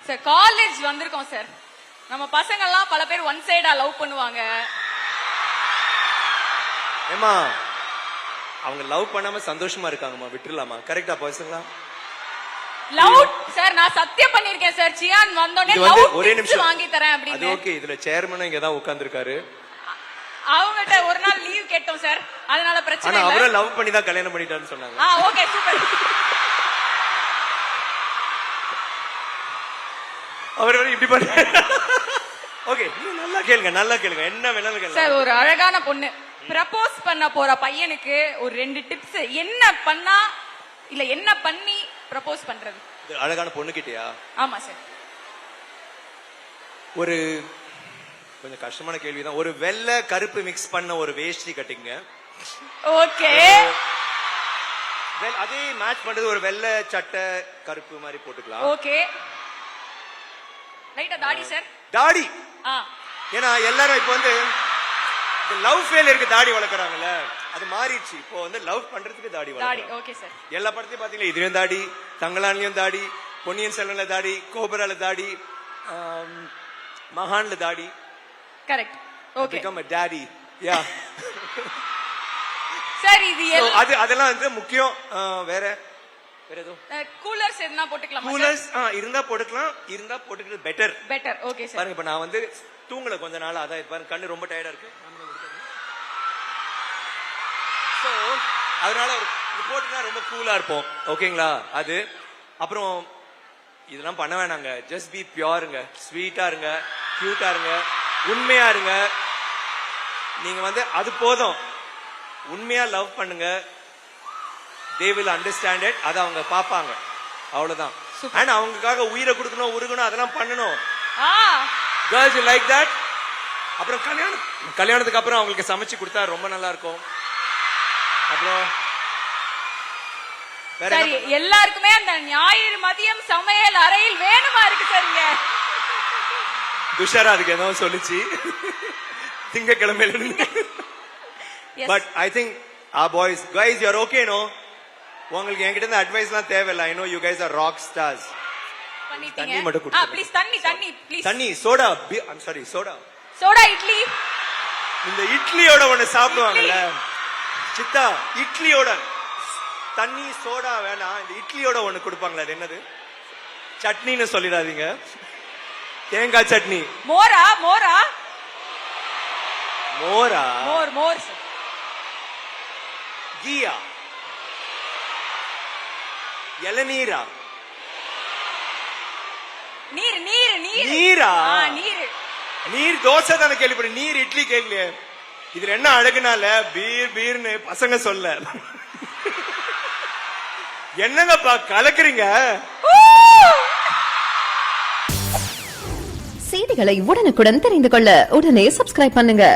Sir college வந்திருக்கோம் sir. நம்ம பசங்க எல்லாம் பல பேர் ஒன் சைடா லவ் பண்ணுவாங்க. ஏமா அவங்க லவ் பண்ணாம சந்தோஷமா இருக்காங்கம்மா, விட்டுறலாமா? கரெக்டா பசங்களா? லவ் சார் நான் சத்தியம் பண்ணிருக்கேன் சார். சியான் வந்தோடனே லவ் ஒரே நிமிஷம் வாங்கி தரேன் அப்படின்னு. அது ஓகே. இதுல சேர்மனும் இங்க தான் உட்கார்ந்திருக்காரு. அவங்கட்ட ஒரு நாள் லீவ் கேட்டோம் சார், அதனால பிரச்சனை இல்ல. ஆனா அவரே லவ் பண்ணி தான் கல்யாணம் பண்ணிட்டாருன்னு சொன்னாங்க. Okay super. அவர் இப்படி பண்ண ஓகே. நல்லா கேளுங்க, நல்லா கேளுங்க, என்ன வேணாலும் கேளுங்க சார். ஒரு அழகான பொண்ணு ப்ரப்போஸ் பண்ண போற பையனுக்கு ஒரு 2 டிப்ஸ். என்ன பண்ணா இல்ல என்ன பண்ணி ப்ரப்போஸ் பண்றது? அழகான பொண்ணு கிட்டயா? ஆமா சார். ஒரு கொஞ்சம் கஷ்டமான கேள்விதான். ஒரு வெள்ளை கருப்பு மிக்ஸ் பண்ண ஒரு வேஷ்டி கட்டிங்க. ஓகே. அதே மேட்ச் பண்றது ஒரு வெள்ளை சட்டை கருப்பு மாதிரி போட்டுக்கலாம். ஓகே. லைட்டா தாடி சார். தாடி. ஏன்னா எல்லாரும் இப்போ வந்து லவ் ஃபெயிலியருக்கு தாடி வளர்க்குறாங்கல்ல, அது மாறிடுச்சு. இப்போ வந்து லவ் பண்றதுக்கு தாடி வளர்க்குறாங்க. Okay sir. எல்லா படத்தையும் பாத்தீங்களா, இதுலயும் தாடி, தங்கலான்லயும் தாடி, பொன்னியின் செல்வன்ல தாடி, கோபரால தாடி, மகான்ல தாடி. Correct. Okay. become a daddy. yeah. Sir இது அதெல்லாம் வந்து முக்கியம். வேற ஏதோ கூலர்ஸ் எதுனா போட்டுக்கலாம். கூலர்ஸ் இருந்தா போட்டுக்கலாம், இருந்தா போட்டுக்கிறது பெட்டர். பெட்டர். Okay sir. பாருங்க, இப்ப நான் வந்து தூங்கல கொஞ்ச நாள், அதான் பாருங்க கண்ணு ரொம்ப டயர்டா இருக்கு. சோ அதனால இது போட்டுனா ரொம்ப கூலா இருப்போம். ஓகேங்களா? அது அப்புறம் இதெல்லாம் பண்ண வேணாங்க. ஜஸ்ட் பி பியூருங்க, ஸ்வீட்டா இருங்க, கியூட்டா இருங்க, உண்மையா இருங்க. நீங்க வந்து அது போதும். உண்மையா லவ் பண்ணுங்க. they will understand it. அத அவங்க பாப்பாங்க, அவ்வளவுதான். and அவங்களுக்காக உயிரை கொடுக்கணும், உருகணும், அதெல்லாம் பண்ணணும். girls you like that. அப்புறம் கல்யாணத்துக்கு அப்புறம் அவங்களுக்கு சமைச்சு கொடுத்தா ரொம்ப நல்லா இருக்கும். அப்புறம் சரி, எல்லாருக்குமே அந்த ஞாயிறு மதியம் சமையல் அறையில் வேணுமா இருக்கு சரிங்க. துஷாரா அதுக்கு ஏதோ சொல்லிச்சு திங்கக்கிழமையில இருந்து. But I think our boys guys you are okay no? உங்களுக்கு என்கிட்ட இருந்து அட்வைஸ்லாம் தேவையில்லை. I know you guys are rock stars. தண்ணி மட்டும் குடிங்க. ப்ளீஸ் தண்ணி ப்ளீஸ். தண்ணி soda. I'm sorry soda idli. இந்த இட்லியோட ஒண்ணு சாப்பிடுவாங்கல்ல சித்தா, இட்லியோட தண்ணி சோடா வேணாம், இந்த இட்லியோட ஒண்ணு கொடுப்பாங்களா, அது என்னது? சட்னின்னு சொல்லிடாதீங்க. தேங்காய் சட்னி. மோரா மோர். கீயா, இளநீரா, நீரா? நீர் தோசை தானே கேள்விப்படும், நீர் இட்லி கேட்கலையே. இதுல என்ன அழகுனால பீர்னு பசங்க சொல்ல. என்னங்கப்பா கலக்குறீங்க? செய்திகளை உடனுக்குடன் தெரிந்து கொள்ள உடனே சப்ஸ்கிரைப் பண்ணுங்க.